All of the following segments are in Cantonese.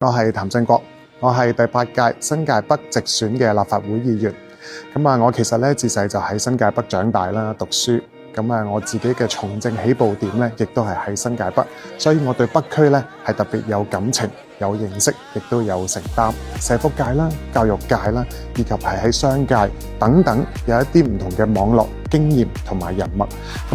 我係譚振國，我係第8屆新界北直選嘅立法會議員。我其實咧自細就喺新界北長大啦，讀書。我自己嘅從政起步點咧，亦都係喺新界北，所以我對北區咧係特別有感情、有認識，亦都有承擔。社福界啦、教育界啦，以及係喺商界等等，有一啲唔同嘅網絡經驗同埋人脈。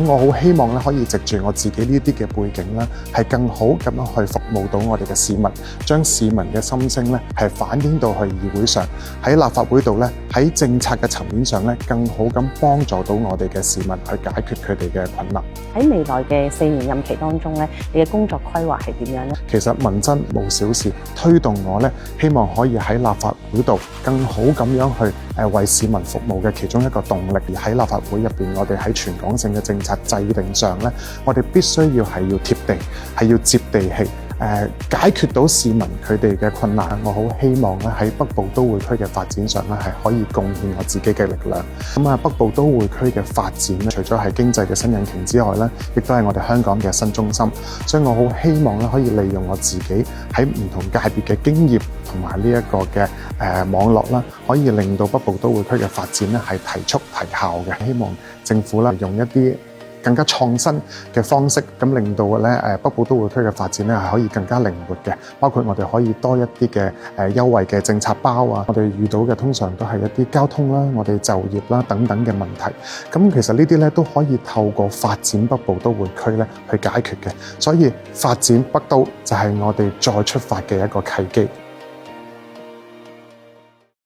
我好希望咧可以藉住我自己呢啲嘅背景啦，係更好咁樣去服務到我哋嘅市民，將市民嘅心聲咧係反映到去議會上，喺立法會度咧喺政策嘅層面上咧，更好咁幫助到我哋嘅市民去解決佢哋嘅困難。喺未來嘅4年任期當中咧，你嘅工作規劃係點樣呢？其實民真無小事，推動我咧，希望可以喺立法會度更好咁樣去為市民服務嘅其中一個動力。而喺立法會入邊，我哋喺全港性嘅政策制定上咧，我哋必須要係要貼地，係要接地氣。解決到市民佢哋嘅困難，我好希望咧喺北部都會區嘅發展上咧係可以貢獻我自己嘅力量。北部都會區嘅發展咧，除咗係經濟嘅新引擎之外咧，亦都係我哋香港嘅新中心。所以我好希望咧可以利用我自己喺唔同界別嘅經驗同埋呢一個嘅網絡啦，可以令到北部都會區嘅發展咧係提速提效嘅。希望政府咧用一啲更加創新嘅方式，咁令到咧北部都會區嘅發展咧係可以更加靈活嘅，包括我哋可以多一啲嘅優惠嘅政策包啊，我哋遇到嘅通常都係一啲交通啦、我哋就業啦等等嘅問題。其實呢啲咧都可以透過發展北部都會區咧去解決嘅，所以發展北都就係我哋再出發嘅一個契機。